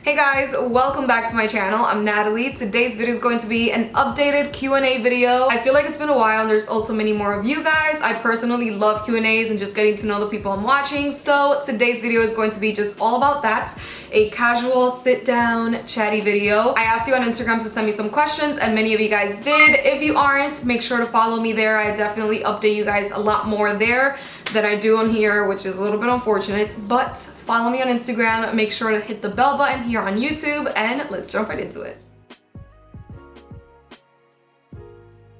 Hey guys, welcome back to my channel. I'm Natalie. Today's video is going to be an updated Q&A video. I feel like it's been a while and there's also many more of you guys. I personally love Q&As and just getting to know the people I'm watching. So today's video is going to be just all about that. A casual sit down chatty video. I asked you on Instagram to send me some questions and many of you guys did. If you aren't, make sure to follow me there. I definitely update you guys a lot more there than I do on here, which is a little bit unfortunate, but follow me on Instagram, make sure to hit the bell button here on YouTube, and let's jump right into it.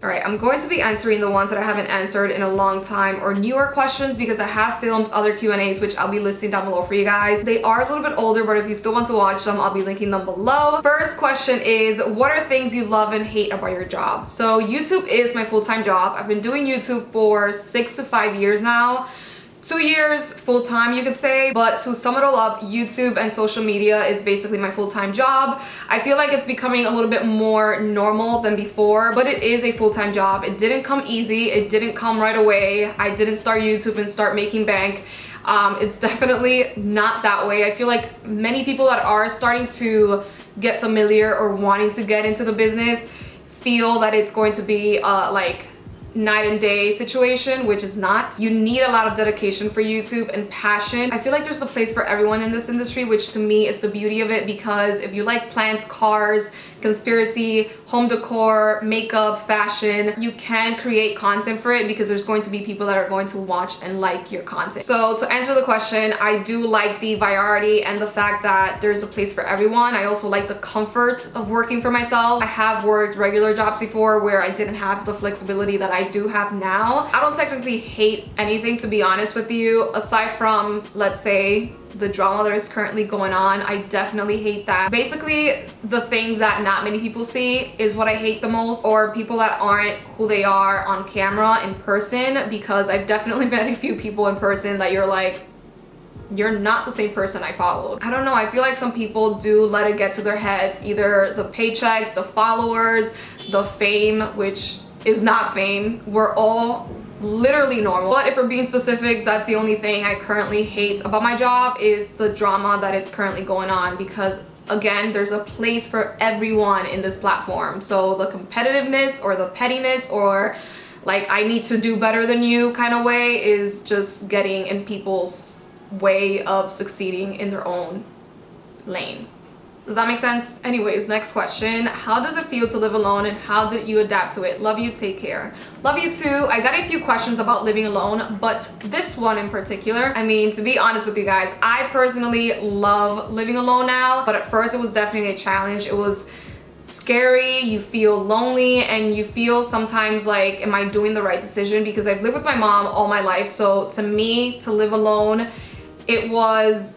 All right, I'm going to be answering the ones that I haven't answered in a long time or newer questions because I have filmed other Q&As which I'll be listing down below for you guys. They are a little bit older, but if you still want to watch them, I'll be linking them below. First question is, what are things you love and hate about your job? So YouTube is my full-time job. I've been doing YouTube for 6 to 5 years now. 2 years full-time, you could say, but to sum it all up, YouTube and social media is basically my full-time job. I feel like it's becoming a little bit more normal than before, but it is a full-time job. It didn't come easy. It didn't come right away. I didn't start YouTube and start making bank. It's definitely not that way. I feel like many people that are starting to get familiar or wanting to get into the business feel that it's going to be like night and day situation, which is not. You need a lot of dedication for YouTube and passion. I feel like there's a place for everyone in this industry, which to me is the beauty of it, because if you like plants, cars, conspiracy, home decor, makeup, fashion, you can create content for it because there's going to be people that are going to watch and like your content. So to answer the question, I do like the variety and the fact that there's a place for everyone. I also like the comfort of working for myself. I have worked regular jobs before where I didn't have the flexibility that I do have now. I don't technically hate anything, to be honest with you, aside from, let's say, the drama that is currently going on. I definitely hate that. Basically, the things that not many people see is what I hate the most, or people that aren't who they are on camera in person, because I've definitely met a few people in person that you're like, you're not the same person I followed. I don't know, I feel like some people do let it get to their heads, either the paychecks, the followers, the fame, which is not fame. We're all literally normal. But if we're being specific, that's the only thing I currently hate about my job is the drama that it's currently going on, because again, there's a place for everyone in this platform. So the competitiveness or the pettiness or like I need to do better than you kind of way is just getting in people's way of succeeding in their own lane. Does that make sense? Anyways, next question. How does it feel to live alone and how did you adapt to it? Love you, take care. Love you too. I got a few questions about living alone, but this one in particular, I mean, to be honest with you guys, I personally love living alone now, but at first it was definitely a challenge. It was scary, you feel lonely, and you feel sometimes like, am I doing the right decision? Because I've lived with my mom all my life, so to me, to live alone, it was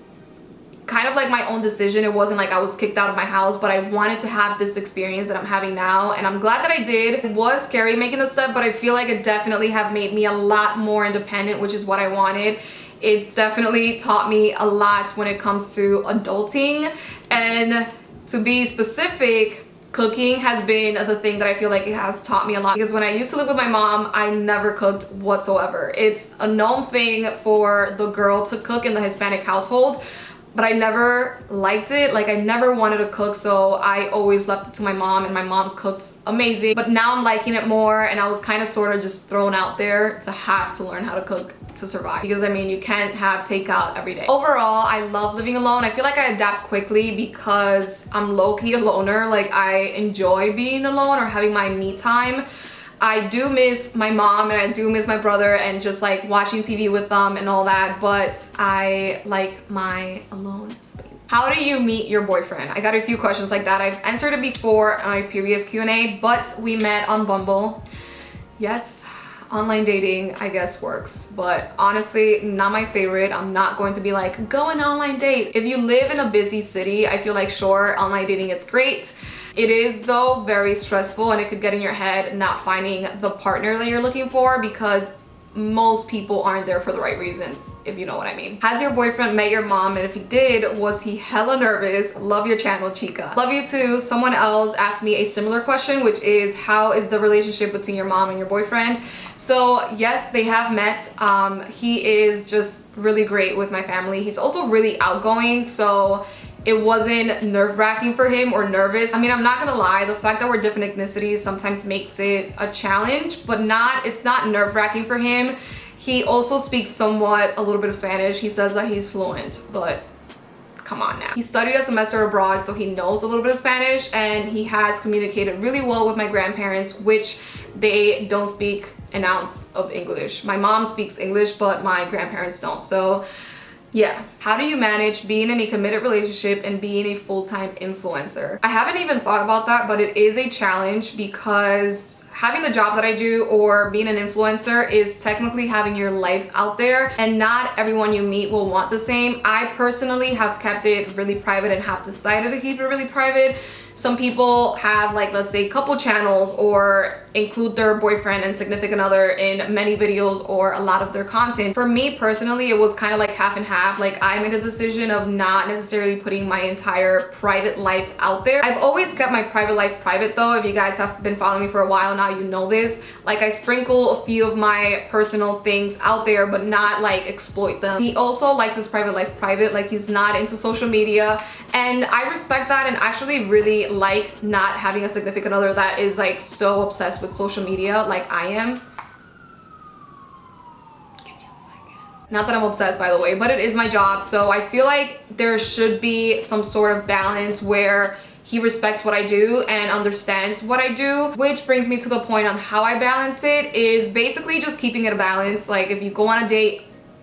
kind of like my own decision. It wasn't like I was kicked out of my house, but I wanted to have this experience that I'm having now, and I'm glad that I did. It was scary making the step, but I feel like it definitely have made me a lot more independent, which is what I wanted. It's definitely taught me a lot when it comes to adulting, and to be specific, cooking has been the thing that I feel like it has taught me a lot, because when I used to live with my mom, I never cooked whatsoever. It's a known thing for the girl to cook in the Hispanic household, but I never liked it. Like I never wanted to cook, so I always left it to my mom, and my mom cooks amazing. But now I'm liking it more, and I was kind of sort of just thrown out there to have to learn how to cook to survive, because I mean, you can't have takeout every day. Overall, I love living alone. I feel like I adapt quickly because I'm low-key a loner. Like I enjoy being alone or having my me time. I do miss my mom and I do miss my brother and just like watching TV with them and all that, but I like my alone space. How do you meet your boyfriend? I got a few questions like that. I've answered it before on my previous Q&A, but we met on Bumble. Yes, online dating I guess works, but honestly not my favorite. I'm not going to be like, go an online date. If you live in a busy city, I feel like sure, online dating it's great. It is though very stressful, and it could get in your head not finding the partner that you're looking for, because most people aren't there for the right reasons, if you know what I mean. Has your boyfriend met your mom? And if he did, was he hella nervous? Love your channel, chica. Love you too. Someone else asked me a similar question, which is, how is the relationship between your mom and your boyfriend? So yes, they have met. He is just really great with my family. He's also really outgoing, so it wasn't nerve-wracking for him or nervous. I mean, I'm not gonna lie, the fact that we're different ethnicities sometimes makes it a challenge, but it's not nerve-wracking for him. He also speaks somewhat a little bit of Spanish. He says that he's fluent, but come on now. He studied a semester abroad, so he knows a little bit of Spanish, and he has communicated really well with my grandparents, which they don't speak an ounce of English. My mom speaks English, but my grandparents don't. So yeah. How do you manage being in a committed relationship and being a full-time influencer? I haven't even thought about that, but it is a challenge because having the job that I do or being an influencer is technically having your life out there, and not everyone you meet will want the same. I personally have kept it really private and have decided to keep it really private. Some people have, like, let's say couple channels or include their boyfriend and significant other in many videos or a lot of their content. For me personally, it was kind of like half and half. Like, I made a decision of not necessarily putting my entire private life out there. I've always kept my private life private though. If you guys have been following me for a while now, you know this. Like, I sprinkle a few of my personal things out there, but not like exploit them. He also likes his private life private. Like, he's not into social media, and I respect that, and actually really like not having a significant other that is like so obsessed with social media like I am. Give me a second. Not that I'm obsessed, by the way, but it is my job, so I feel like there should be some sort of balance where he respects what I do and understands what I do, which brings me to the point on how I balance it is basically just keeping it a balance. Like, if you go on a date,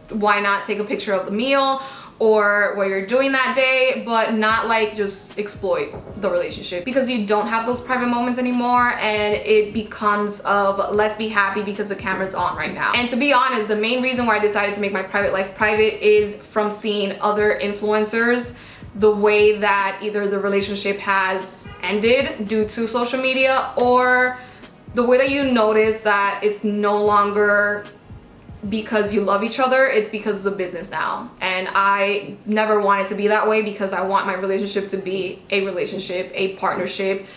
why not take a picture of the meal or what you're doing that day, but not like just exploit the relationship, because you don't have those private moments anymore, and it becomes of let's be happy because the camera's on right now. And to be honest, the main reason why I decided to make my private life private is from seeing other influencers, the way that either the relationship has ended due to social media, or the way that you notice that it's no longer because you love each other, it's because it's a business now. And I never want it to be that way, because I want my relationship to be a relationship, a partnership,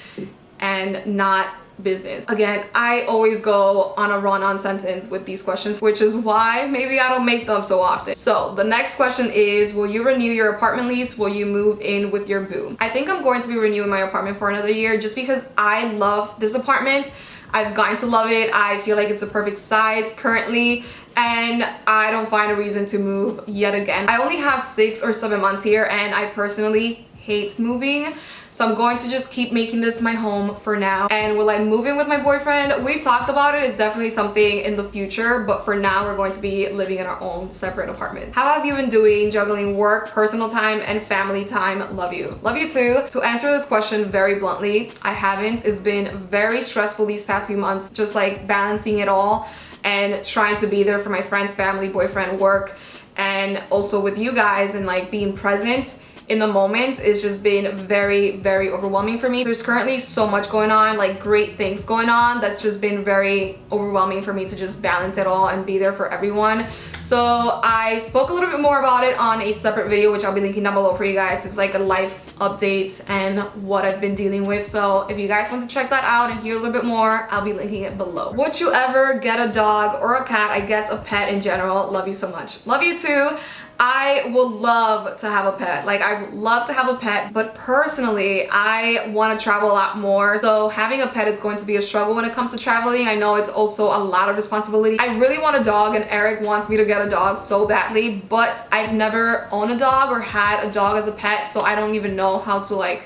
and not business. Again, I always go on a run-on sentence with these questions, which is why maybe I don't make them so often. So the next question is, will you renew your apartment lease? Will you move in with your boo? I think I'm going to be renewing my apartment for another year, just because I love this apartment. I've gotten to love it. I feel like it's a perfect size currently, and I don't find a reason to move yet again. I only have 6 or 7 months here, and I personally hate moving. So I'm going to just keep making this my home for now. And will I move in with my boyfriend? We've talked about it. It's definitely something in the future, but for now we're going to be living in our own separate apartments. How have you been doing juggling work, personal time, and family time? Love you. Love you too. To answer this question very bluntly, I haven't. It's been very stressful these past few months, just like balancing it all and trying to be there for my friends, family, boyfriend, work, and also with you guys, and like being present in the moment. It's just been very, very overwhelming for me. There's currently so much going on, like great things going on, that's just been very overwhelming for me to just balance it all and be there for everyone. So I spoke a little bit more about it on a separate video, which I'll be linking down below for you guys. It's like a life update and what I've been dealing with. So if you guys want to check that out and hear a little bit more, I'll be linking it below. Would you ever get a dog or a cat? I guess a pet in general. Love you so much. Love you too. I would love to have a pet. Like, I would love to have a pet, but personally, I want to travel a lot more. So having a pet is going to be a struggle when it comes to traveling. I know it's also a lot of responsibility. I really want a dog, and Eric wants me to get a dog so badly, but I've never owned a dog or had a dog as a pet, so I don't even know how to like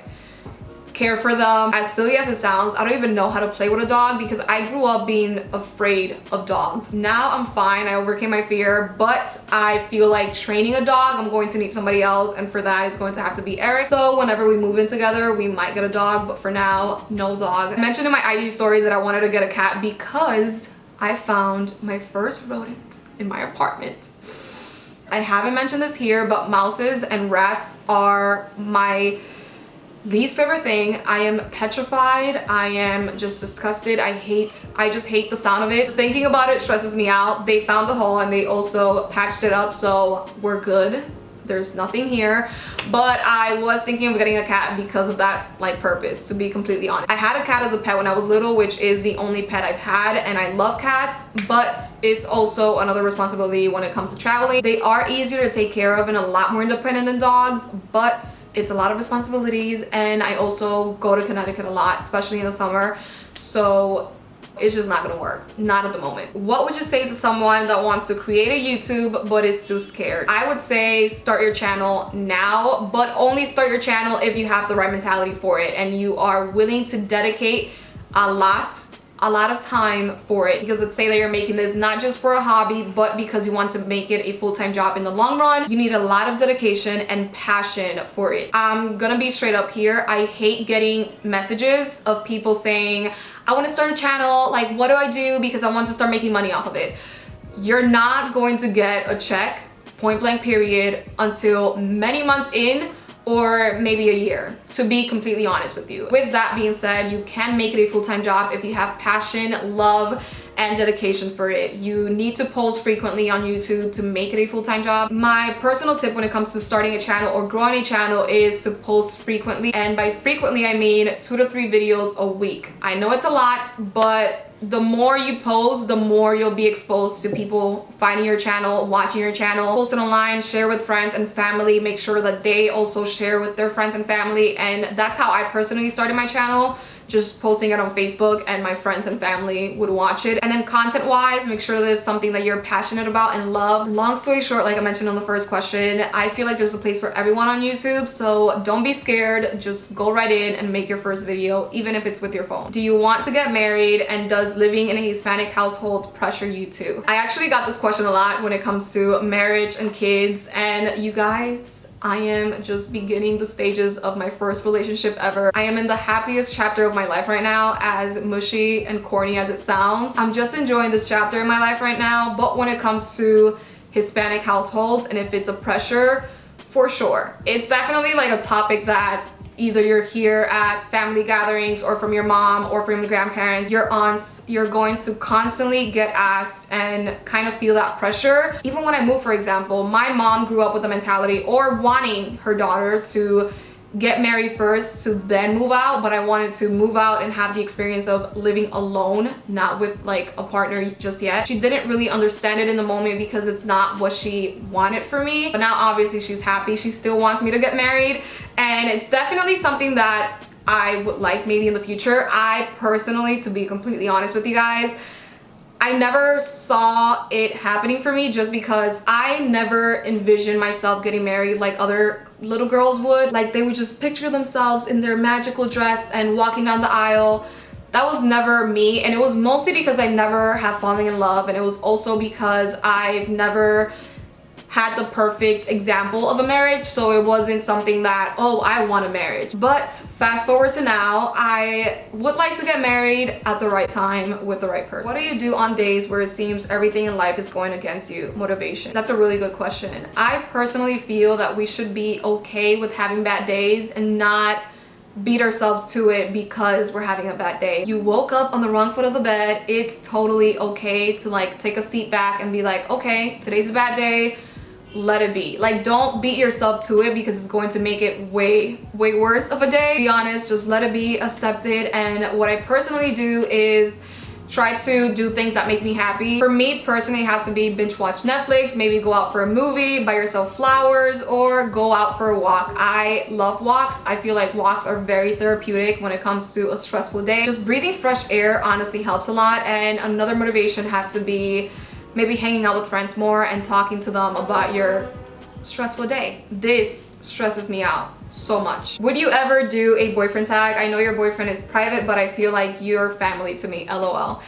care for them. As silly as it sounds, I don't even know how to play with a dog, because I grew up being afraid of dogs. Now I'm fine, I overcame my fear, but I feel like training a dog, I'm going to need somebody else, and for that it's going to have to be Eric. So whenever we move in together, we might get a dog, but for now, no dog. I mentioned in my IG stories that I wanted to get a cat because I found my first rodent in my apartment. I haven't mentioned this here, but mouses and rats are my least favorite thing. I am petrified. I am just disgusted. I just hate the sound of it. Thinking about it stresses me out. They found the hole and they also patched it up, so we're good. there's nothing here, but I was thinking of getting a cat because of that like purpose, to be completely honest. I had a cat as a pet when I was little, which is the only pet I've had, and I love cats, but it's also another responsibility when it comes to traveling. They are easier to take care of and a lot more independent than dogs, but it's a lot of responsibilities, and I also go to Connecticut a lot, especially in the summer, so it's just not gonna work, not at the moment. What would you say to someone that wants to create a YouTube but is too scared? I would say start your channel now, but only start your channel if you have the right mentality for it and you are willing to dedicate a lot of time for it. Because let's say that you're making this not just for a hobby, but because you want to make it a full-time job in the long run, you need a lot of dedication and passion for it. I'm gonna be straight up here. I hate getting messages of people saying, I want to start a channel, like what do I do because I want to start making money off of it. You're not going to get a check, point blank period, until many months in, or maybe a year, to be completely honest with you. With that being said, you can make it a full-time job if you have passion, love, and dedication for it. You need to post frequently on YouTube to make it a full-time job. My personal tip when it comes to starting a channel or growing a channel is to post frequently, and by frequently I mean 2 to 3 videos a week. I know it's a lot, but the more you post, the more you'll be exposed to people finding your channel, watching your channel. Post it online, share with friends and family, make sure that they also share with their friends and family, and that's how I personally started my channel. Just posting it on Facebook and my friends and family would watch it. And then content wise, make sure that it's something that you're passionate about and love. Long story short, like I mentioned on the first question, I feel like there's a place for everyone on YouTube, so don't be scared, just go right in and make your first video, even if it's with your phone. Do you want to get married, and does living in a Hispanic household pressure you too? I actually got this question a lot when it comes to marriage and kids, and you guys, I am just beginning the stages of my first relationship ever. I am in the happiest chapter of my life right now, as mushy and corny as it sounds. I'm just enjoying this chapter in my life right now, but when it comes to Hispanic households and if it's a pressure, for sure. It's definitely like a topic that either you're here at family gatherings or from your mom or from your grandparents, your aunts, you're going to constantly get asked and kind of feel that pressure. Even when I moved, for example, my mom grew up with the mentality or wanting her daughter to get married first to then move out, but I wanted to move out and have the experience of living alone, not with like a partner just yet. She didn't really understand it in the moment because it's not what she wanted for me, but now obviously she's happy. She still wants me to get married, and it's definitely something that I would like maybe in the future. I personally, to be completely honest with you guys, I never saw it happening for me just because I never envisioned myself getting married like other little girls would. Like they would just picture themselves in their magical dress and walking down the aisle. That was never me, and it was mostly because I never have fallen in love, and it was also because I've never had the perfect example of a marriage, so it wasn't something that, oh, I want a marriage. But fast forward to now, I would like to get married at the right time with the right person. What do you do on days where it seems everything in life is going against you? Motivation. That's a really good question. I personally feel that we should be okay with having bad days and not beat ourselves to it because we're having a bad day. You woke up on the wrong foot of the bed. It's totally okay to like take a seat back and be like, okay, today's a bad day. Let it be. Like, don't beat yourself to it because it's going to make it way worse of a day. Be honest, just let it be, accept it. And what I personally do is try to do things that make me happy. For me personally, it has to be binge watch Netflix, maybe go out for a movie, buy yourself flowers, or go out for a walk. I love walks. I feel like walks are very therapeutic when it comes to a stressful day. Just breathing fresh air honestly helps a lot. And another motivation has to be maybe hanging out with friends more and talking to them about your stressful day. This stresses me out so much. Would you ever do a boyfriend tag? I know your boyfriend is private, but I feel like you're family to me, LOL.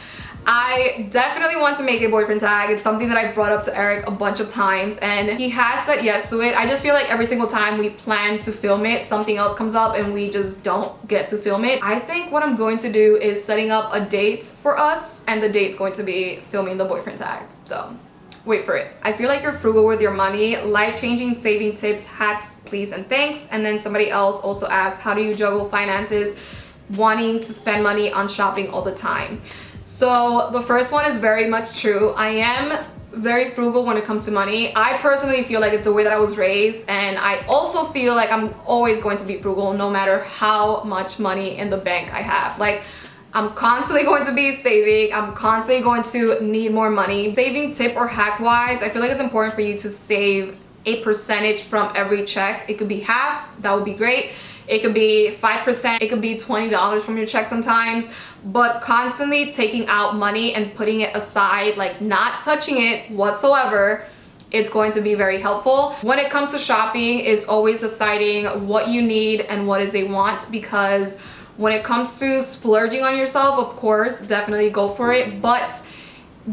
I definitely want to make a boyfriend tag. It's something that I've brought up to Eric a bunch of times, and he has said yes to it. I just feel like every single time we plan to film it, something else comes up and we just don't get to film it. I think what I'm going to do is setting up a date for us, and the date's going to be filming the boyfriend tag. So wait for it. I feel like you're frugal with your money. Life-changing saving tips, hacks, please and thanks. And then somebody else also asked, how do you juggle finances, wanting to spend money on shopping all the time? So the first one is very much true. I am very frugal when it comes to money. I personally feel like it's the way that I was raised, and I also feel like I'm always going to be frugal no matter how much money in the bank I have. Like, I'm constantly going to be saving. I'm constantly going to need more money. Saving tip or hack wise, I feel like it's important for you to save a percentage from every check. It could be half, that would be great. It could be 5%, it could be $20 from your check sometimes, but constantly taking out money and putting it aside, like not touching it whatsoever, it's going to be very helpful. When it comes to shopping, it's always deciding what you need and what is a want, because when it comes to splurging on yourself, of course, definitely go for it, but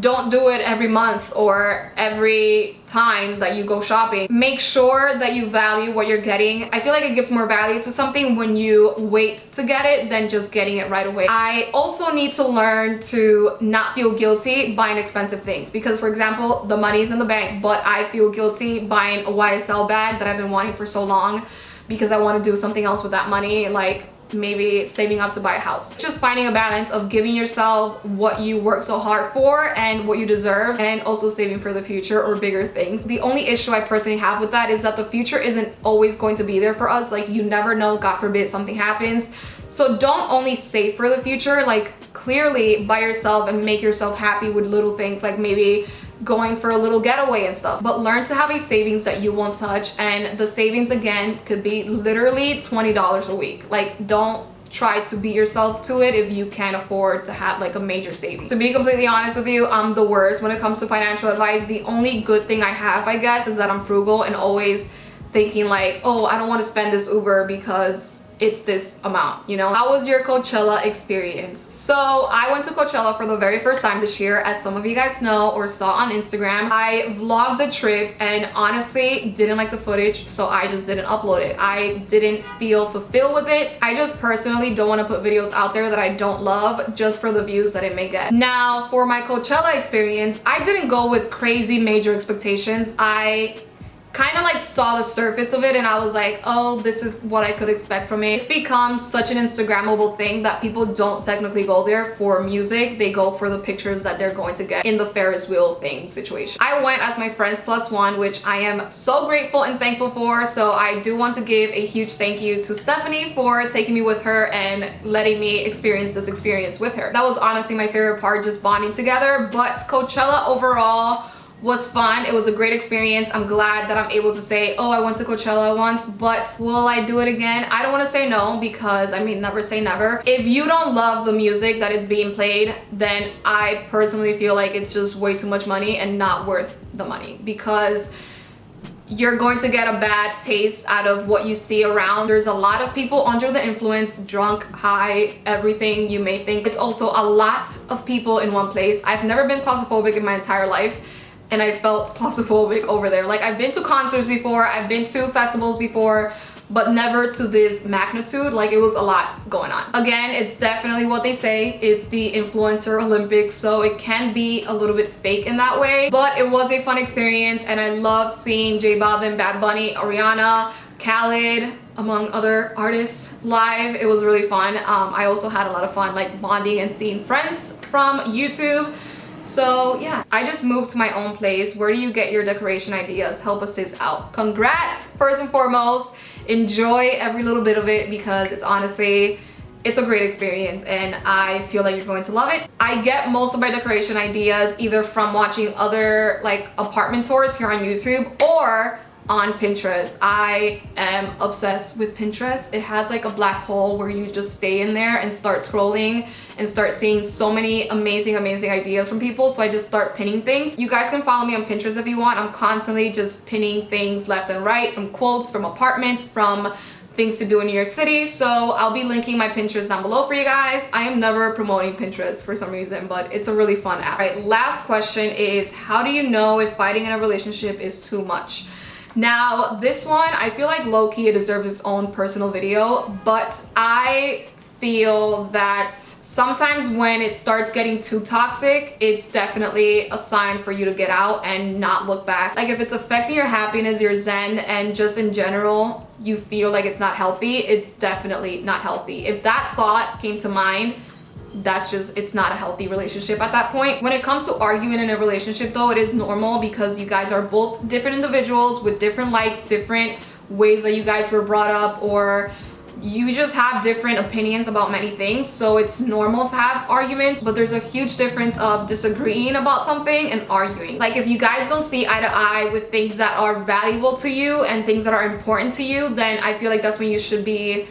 don't do it every month or every time that you go shopping. Make sure that you value what you're getting. I feel like it gives more value to something when you wait to get it than just getting it right away. I also need to learn to not feel guilty buying expensive things, because for example, the money's in the bank, but I feel guilty buying a YSL bag that I've been wanting for so long because I want to do something else with that money, like maybe saving up to buy a house. Just finding a balance of giving yourself what you work so hard for and what you deserve, and also saving for the future or bigger things. The only issue I personally have with that is that the future isn't always going to be there for us. Like, you never know, God forbid something happens. So don't only save for the future, like clearly buy yourself and make yourself happy with little things, like maybe going for a little getaway and stuff, but learn to have a savings that you won't touch. And the savings, again, could be literally $20 a week. Like, don't try to beat yourself to it if you can't afford to have like a major savings. To be completely honest with you, I'm the worst when it comes to financial advice. The only good thing I have, I guess, is that I'm frugal and always thinking like, oh, I don't want to spend this Uber because it's this amount, you know? How was your Coachella experience? So I went to Coachella for the very first time this year, as some of you guys know or saw on Instagram. I vlogged the trip and honestly didn't like the footage, so I just didn't upload it. I didn't feel fulfilled with it. I just personally don't want to put videos out there that I don't love just for the views that it may get. Now, for my Coachella experience, I didn't go with crazy major expectations. I kind of like saw the surface of it and I was like, oh, this is what I could expect from it. It's become such an Instagrammable thing that people don't technically go there for music. They go for the pictures that they're going to get in the Ferris wheel thing situation. I went as my friends plus one, which I am so grateful and thankful for. So I do want to give a huge thank you to Stephanie for taking me with her and letting me experience this experience with her. That was honestly my favorite part, just bonding together. But Coachella overall was fun. It was a great experience. I'm glad that I'm able to say, oh, I went to Coachella once, but will I do it again? I don't want to say no, because I mean, never say never. If you don't love the music that is being played, then I personally feel like it's just way too much money and not worth the money, because you're going to get a bad taste out of what you see around. There's a lot of people under the influence, drunk, high, everything you may think. It's also a lot of people in one place. I've never been claustrophobic in my entire life, and I felt claustrophobic over there. Like, I've been to concerts before, I've been to festivals before, but never to this magnitude. Like, it was a lot going on. Again, it's definitely what they say, it's the influencer Olympics, so it can be a little bit fake in that way, but it was a fun experience, and I loved seeing J Balvin, Bad Bunny, Ariana, Khaled, among other artists live. It was really fun. I also had a lot of fun like bonding and seeing friends from YouTube. So yeah, I just moved to my own place. Where do you get your decoration ideas? Help us sis out. Congrats, first and foremost. Enjoy every little bit of it, because it's honestly, it's a great experience and I feel like you're going to love it. I get most of my decoration ideas either from watching other like apartment tours here on YouTube or on Pinterest. I am obsessed with Pinterest. It has like a black hole where you just stay in there and start scrolling and start seeing so many amazing ideas from people. So I just start pinning things. You guys can follow me on Pinterest if you want. I'm constantly just pinning things left and right, from quotes, from apartments, from things to do in New York City. So I'll be linking my Pinterest down below for you guys. I am never promoting Pinterest for some reason, but it's a really fun app. All right, last question is, how do you know if fighting in a relationship is too much? Now, this one, I feel like low-key it deserves its own personal video, but I feel that sometimes when it starts getting too toxic, it's definitely a sign for you to get out and not look back. Like, if it's affecting your happiness, your zen, and just in general, you feel like it's not healthy, it's definitely not healthy. If that thought came to mind, that's just, it's not a healthy relationship at that point. When it comes to arguing in a relationship though, it is normal because you guys are both different individuals with different likes, different ways that you guys were brought up, or you just have different opinions about many things. So it's normal to have arguments, but there's a huge difference of disagreeing about something and arguing. Like if you guys don't see eye to eye with things that are valuable to you and things that are important to you, then I feel like that's when you should be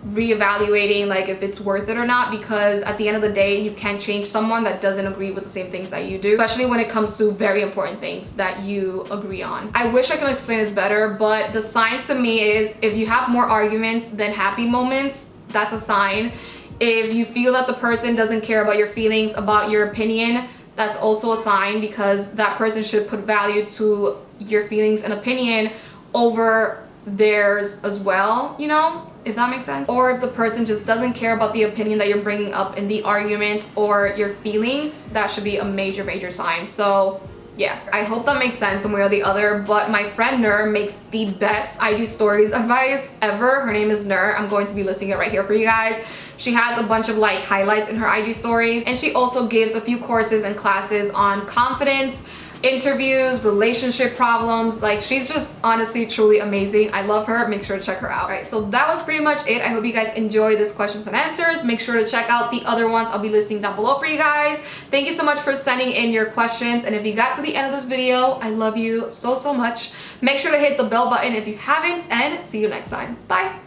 reevaluating like if it's worth it or not, because at the end of the day you can't change someone that doesn't agree with the same things that you do, especially when it comes to very important things that you agree on. I wish I could explain this better, but the signs to me is if you have more arguments than happy moments, that's a sign. If you feel that the person doesn't care about your feelings, about your opinion, that's also a sign, because that person should put value to your feelings and opinion over theirs as well, you know, if that makes sense. Or if the person just doesn't care about the opinion that you're bringing up in the argument or your feelings, that should be a major sign. So yeah, I hope that makes sense one way or the other. But my friend Nur makes the best IG stories advice ever. Her name is Nur. I'm going to be listing it right here for you guys. She has a bunch of like highlights in her IG stories, and she also gives a few courses and classes on confidence, interviews, relationship problems. Like, she's just honestly truly amazing. I love her. Make sure to check her out. All right, so that was pretty much it. I hope you guys enjoyed this questions and answers. Make sure to check out the other ones I'll be listing down below for you guys. Thank you so much for sending in your questions, and if you got to the end of this video, I love you so much. Make sure to hit the bell button if you haven't, and see you next time. Bye.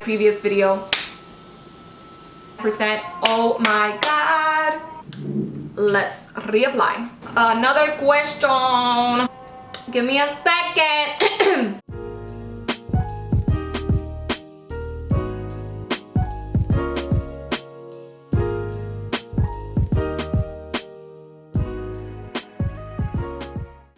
Previous video %. Oh my god. Let's reapply. Another question. Give me a second.